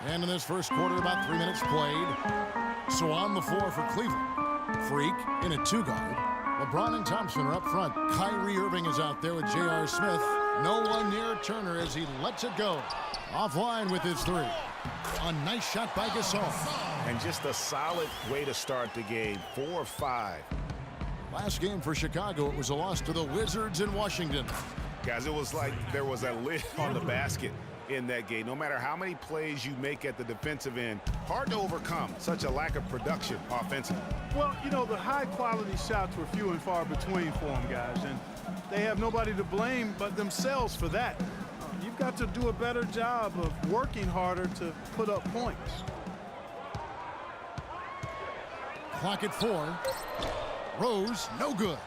And in this first quarter, about 3 minutes played. So on the floor for Cleveland. Freak in a two-guard. LeBron and Thompson are up front. Kyrie Irving is out there with J.R. Smith. No one near Turner as he lets it go. Offline with his three. A nice shot by Gasol. And just a solid way to start the game. 4-5. Last game for Chicago, it was a loss to the Wizards in Washington. Guys, it was like there was a lid on the basket in that game. No matter how many plays you make at the defensive end, hard to overcome such a lack of production offensively. Well, you know, the high-quality shots were few and far between for them, guys, and they have nobody to blame but themselves for that. You've got to do a better job of working harder to put up points. Clock at 4. Rose, no good.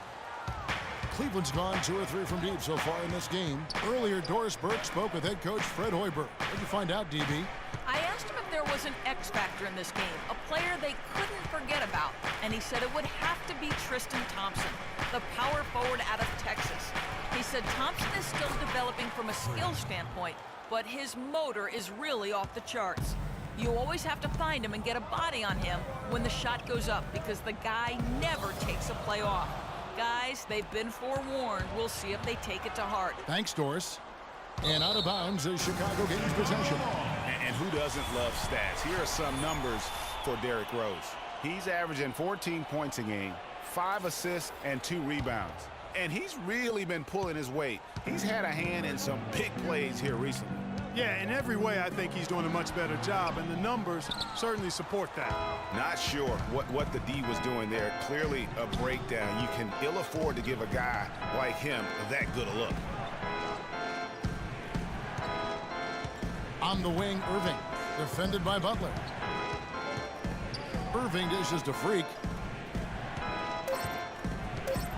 Cleveland's gone 2 or 3 from deep so far in this game. Earlier, Doris Burke spoke with head coach Fred Hoiberg. What did you find out, DB? I asked him if there was an X factor in this game, a player they couldn't forget about, and he said it would have to be Tristan Thompson, the power forward out of Texas. He said Thompson is still developing from a skill standpoint, but his motor is really off the charts. You always have to find him and get a body on him when the shot goes up because the guy never takes a play off. Guys, they've been forewarned. We'll see if they take it to heart. Thanks, Doris. And out of bounds as Chicago gains possession. And who doesn't love stats? Here are some numbers for Derrick Rose. He's averaging 14 points a game, 5 assists, and 2 rebounds. And he's really been pulling his weight. He's had a hand in some big plays here recently. Yeah, in every way, I think he's doing a much better job, and the numbers certainly support that. Not sure what the D was doing there. Clearly a breakdown. You can ill afford to give a guy like him that good a look. On the wing, Irving, defended by Butler. Irving dishes to Freak.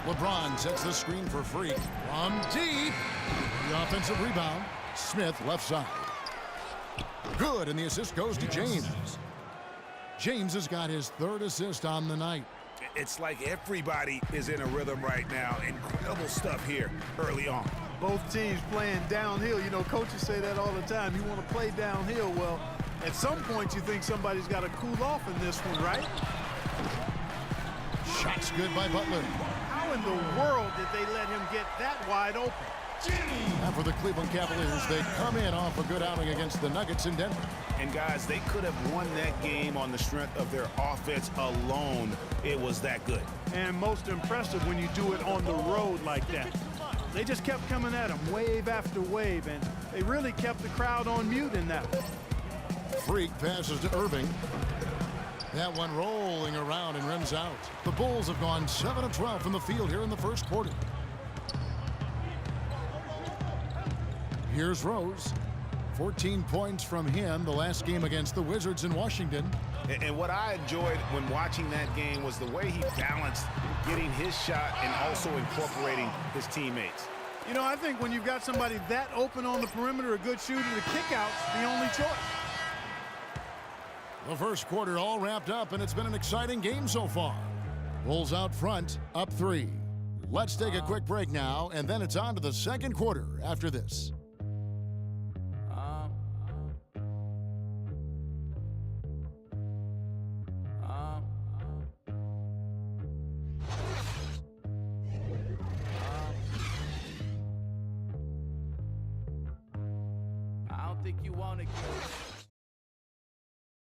LeBron sets the screen for Freak. From deep. The offensive rebound. Smith left side. Good, and the assist goes to James. James has got his 3rd assist on the night. It's like everybody is in a rhythm right now. Incredible stuff here early on. Both teams playing downhill. You know, coaches say that all the time. You want to play downhill. Well, at some point you think somebody's got to cool off in this one, right? Shots good by Butler. How in the world did they let him get that wide open? And for the Cleveland Cavaliers, they come in off a good outing against the Nuggets in Denver. And guys, they could have won that game on the strength of their offense alone. It was that good. And most impressive when you do it on the road like that. They just kept coming at him wave after wave, and they really kept the crowd on mute in that one. Freak passes to Irving. That one rolling around and rims out. The Bulls have gone 7 of 12 from the field here in the first quarter. Here's Rose. 14 points from him the last game against the Wizards in Washington. And what I enjoyed when watching that game was the way he balanced getting his shot and also incorporating his teammates. You know, I think when you've got somebody that open on the perimeter, a good shooter, the kickout's the only choice. The first quarter all wrapped up, and it's been an exciting game so far. Bulls out front, up 3. Let's take a quick break now, and then it's on to the second quarter after this.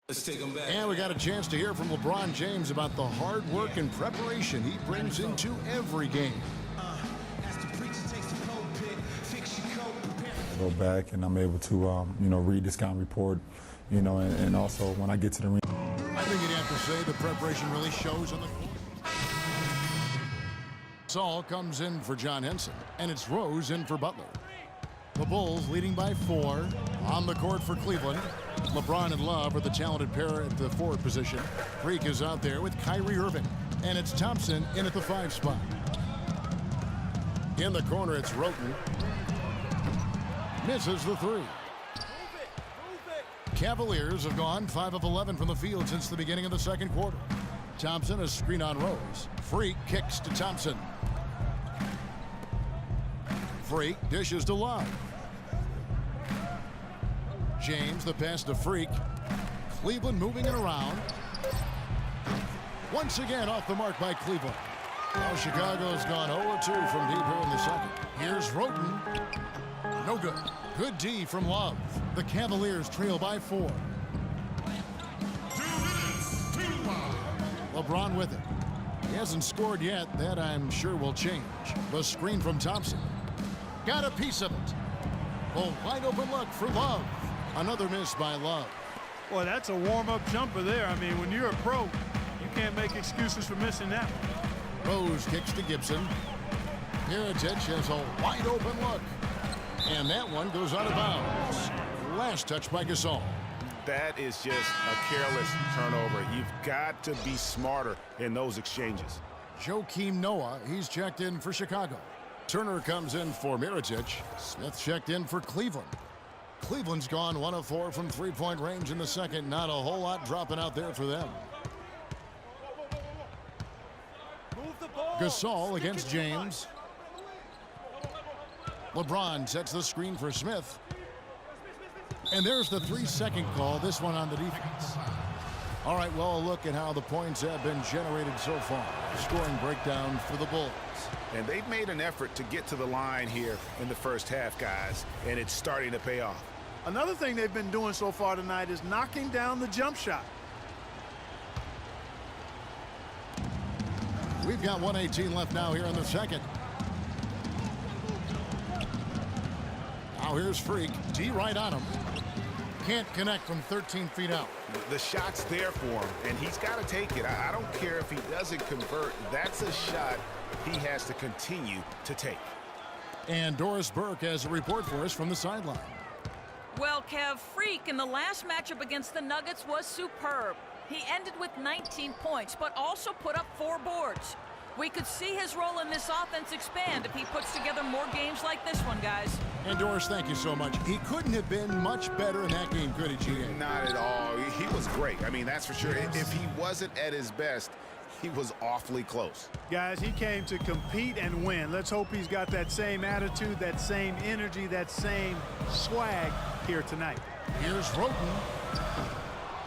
Let's take them back. And we got a chance to hear from LeBron James about the hard work and preparation he brings into every game. I go back and I'm able to, read the scouting report, and also when I get to the ring. I think you'd have to say the preparation really shows on the court. Saul comes in for John Henson, and it's Rose in for Butler. The Bulls leading by 4 on the court for Cleveland. LeBron and Love are the talented pair at the forward position. Freak is out there with Kyrie Irving, and it's Thompson in at the 5 spot. In the corner, it's Roten. Misses the 3. Cavaliers have gone 5 of 11 from the field since the beginning of the second quarter. Thompson, a screen on Rose. Freak kicks to Thompson. Freak dishes to Love. James, the pass to Freak. Cleveland moving it around. Once again off the mark by Cleveland. Now Chicago's gone 0-2 from deep here in the second. Here's Roten. No good. Good D from Love. The Cavaliers trail by 4. 2 minutes, 2 LeBron with it. He hasn't scored yet. That, I'm sure, will change. The screen from Thompson. Got a piece of it. A wide open look for Love. Another miss by Love. Boy, that's a warm-up jumper there. I mean, when you're a pro, you can't make excuses for missing that one. Rose kicks to Gibson. Mirotic has a wide open look. And that one goes out of bounds. Last touch by Gasol. That is just a careless turnover. You've got to be smarter in those exchanges. Joakim Noah, he's checked in for Chicago. Turner comes in for Mirotic. Smith checked in for Cleveland. Cleveland's gone 1 of 4 from three-point range in the second. Not a whole lot dropping out there for them. Gasol against James. LeBron sets the screen for Smith. And there's the 3-second call, this one on the defense. All right, well, a look at how the points have been generated so far. Scoring breakdown for the Bulls. And they've made an effort to get to the line here in the first half, guys, and it's starting to pay off. Another thing they've been doing so far tonight is knocking down the jump shot. We've got 1:18 left now here in the second. Now here's Freak. D right on him. Can't connect from 13 feet out. The shot's there for him, and he's got to take it. I don't care if he doesn't convert. That's a shot he has to continue to take. And Doris Burke has a report for us from the sideline. Well, Kev, Freak in the last matchup against the Nuggets was superb. He ended with 19 points, but also put up 4 boards. We could see his role in this offense expand if he puts together more games like this one, guys. And Doris, thank you so much. He couldn't have been much better in that game, could he, GA? Not at all. He was great. I mean, that's for sure. If he wasn't at his best, he was awfully close. Guys, he came to compete and win. Let's hope he's got that same attitude, that same energy, that same swag here tonight. Here's Roten.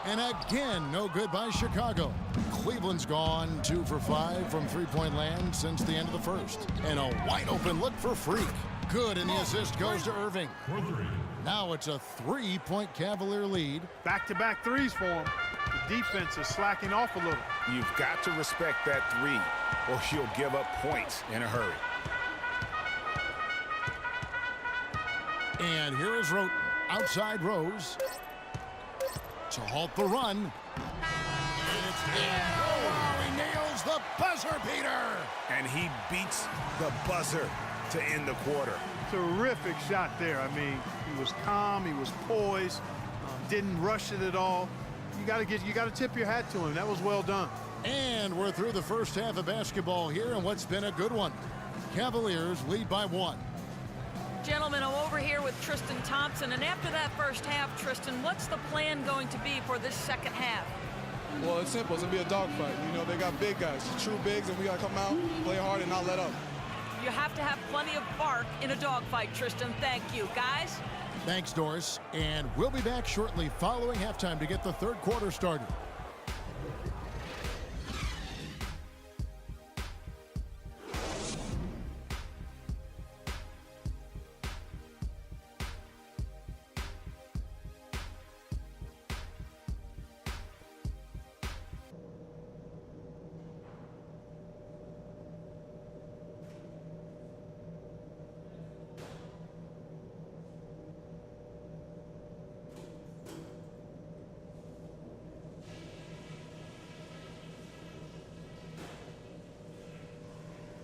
And again, no good by Chicago. Cleveland's gone 2 for 5 from three-point land since the end of the first. And a wide open look for Freak. Good, and the assist goes to Irving. Now it's a 3-point Cavalier lead. Back-to-back threes for him. The defense is slacking off a little. You've got to respect that 3, or he'll give up points in a hurry. And here is Roten. Outside Rose. To halt the run. It's in. Oh, he nails the buzzer beater. And he beats the buzzer to end the quarter. Terrific shot there. I mean, he was calm, he was poised, didn't rush it at all. You got to tip your hat to him. That was well done. And we're through the first half of basketball here, and what's been a good one. Cavaliers lead by 1. Gentlemen, I'm over here with Tristan Thompson, and after that first half, Tristan, what's the plan going to be for this second half? Well, it's simple. It's going to be a dogfight. You know, they got big guys, true bigs, and we got to come out, play hard, and not let up. You have to have plenty of bark in a dogfight, Tristan. Thank you. Guys? Thanks, Doris. And we'll be back shortly following halftime to get the third quarter started.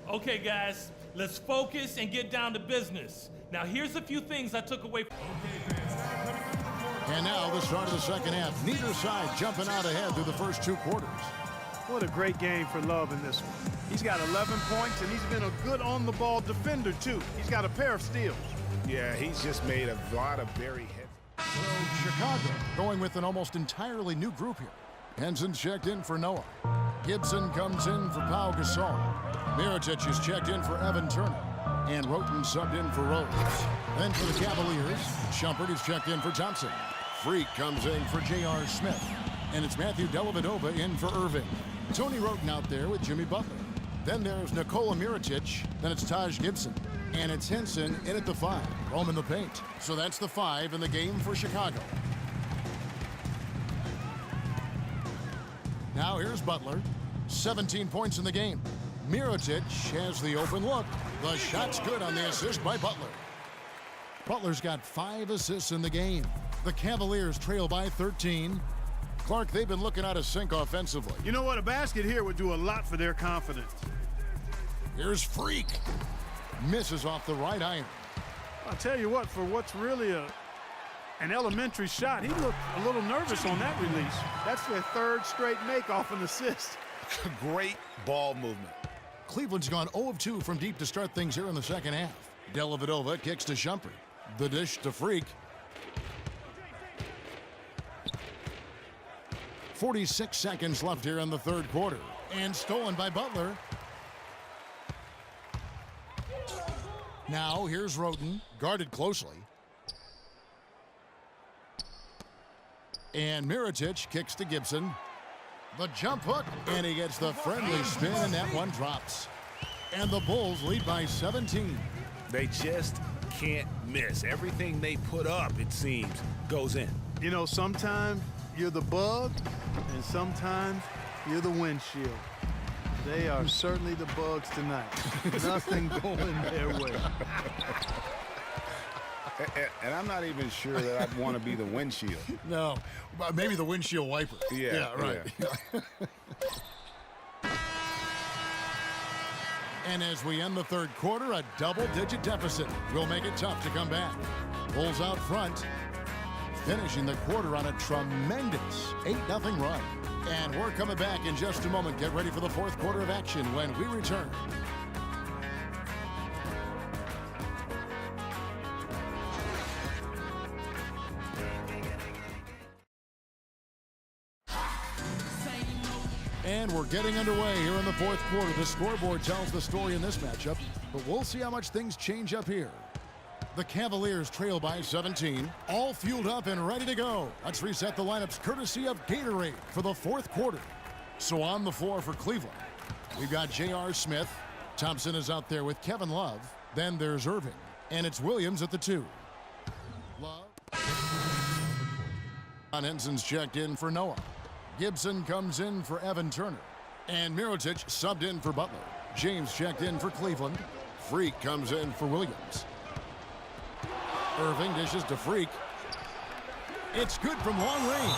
Okay, guys, let's focus and get down to business. Now, here's a few things I took away from... And now the start of the second half. Neither side jumping out ahead through the first 2 quarters. What a great game for Love in this one. He's got 11 points, and he's been a good on-the-ball defender, too. He's got a pair of steals. Yeah, he's just made a lot of very heavy. So Chicago going with an almost entirely new group here. Henson's checked in for Noah. Gibson comes in for Pau Gasol. Mirotic is checked in for Evan Turner. And Roten subbed in for Rose. Then for the Cavaliers, Shumpert is checked in for Thompson. Freak comes in for J.R. Smith. And it's Matthew Dellavedova in for Irving. Tony Roten out there with Jimmy Butler. Then there's Nikola Mirotic. Then it's Taj Gibson. And it's Henson in at the 5. Roaming the paint. So that's the 5 in the game for Chicago. Now here's Butler. 17 points in the game. Mirotic has the open look. The shot's good on the assist by Butler. Butler's got 5 assists in the game. The Cavaliers trail by 13. Clark, they've been looking out of sync offensively. You know what? A basket here would do a lot for their confidence. Here's Freak. Misses off the right iron. I'll tell you what, for what's really an elementary shot, he looked a little nervous on that release. That's their 3rd straight make off an assist. Great ball movement. Cleveland's gone 0 of 2 from deep to start things here in the second half. Dellavedova kicks to Shumpert. The dish to Freak. 46 seconds left here in the 3rd quarter. And stolen by Butler. Now here's Roten, guarded closely. And Mirotic kicks to Gibson. The jump hook, and he gets the friendly spin, and that one drops. And the Bulls lead by 17. They just can't miss. Everything they put up, it seems, goes in. You know, sometimes you're the bug, and sometimes you're the windshield. They are certainly the bugs tonight. Nothing going their way. And I'm not even sure that I'd want to be the windshield. No, maybe the windshield wiper. Yeah, right. Yeah. And as we end the 3rd quarter, a double-digit deficit will make it tough to come back. Bulls out front, finishing the quarter on a tremendous 8-0 run. And we're coming back in just a moment. Get ready for the 4th quarter of action when we return. And we're getting underway here in the 4th quarter. The scoreboard tells the story in this matchup, but we'll see how much things change up here. The Cavaliers trail by 17, all fueled up and ready to go. Let's reset the lineups courtesy of Gatorade for the 4th quarter. So on the floor for Cleveland, we've got J.R. Smith. Thompson is out there with Kevin Love. Then there's Irving, and it's Williams at the 2. Love. Henson's checked in for Noah. Gibson comes in for Evan Turner. And Mirotic subbed in for Butler. James checked in for Cleveland. Freak comes in for Williams. Irving dishes to Freak. It's good from long range.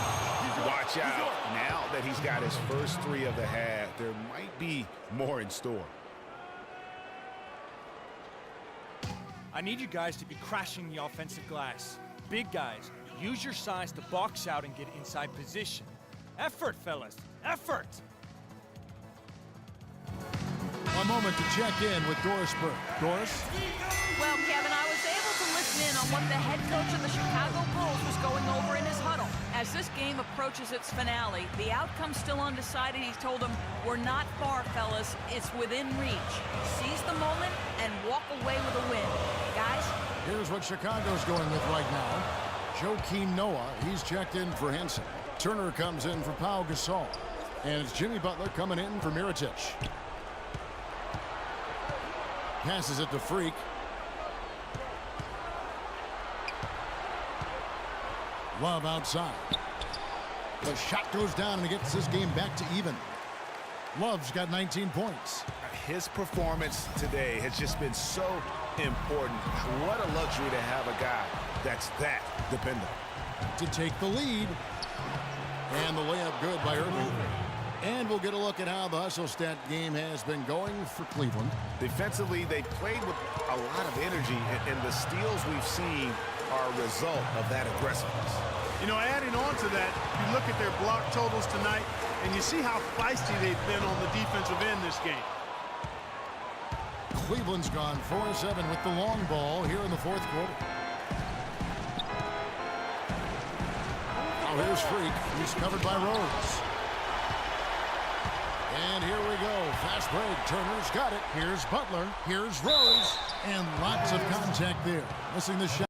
Watch out. Now that he's got his first 3 of the half, there might be more in store. I need you guys to be crashing the offensive glass. Big guys, use your size to box out and get inside position. Effort, fellas. Effort! A moment to check in with Doris Burke. Doris? Well, Kevin, I was able to listen in on what the head coach of the Chicago Bulls was going over in his huddle. As this game approaches its finale, the outcome's still undecided. He's told them, we're not far, fellas. It's within reach. Seize the moment and walk away with a win. Guys? Here's what Chicago's going with right now. Joakim Noah, he's checked in for Henson. Turner comes in for Pau Gasol. And it's Jimmy Butler coming in for Mirotic. Passes it to Freak. Love outside. The shot goes down and he gets this game back to even. Love's got 19 points. His performance today has just been so important. What a luxury to have a guy that's that dependable. To take the lead. And the layup good by Irving. And we'll get a look at how the hustle stat game has been going for Cleveland. Defensively, they played with a lot of energy, and the steals we've seen are a result of that aggressiveness. You know, adding on to that, you look at their block totals tonight, and you see how feisty they've been on the defensive end this game. Cleveland's gone 4-7 with the long ball here in the 4th quarter. Now here's Freak. He's covered by Rose. And here we go. Fast break. Turner's got it. Here's Butler. Here's Rose. And lots of contact there. Missing the shot.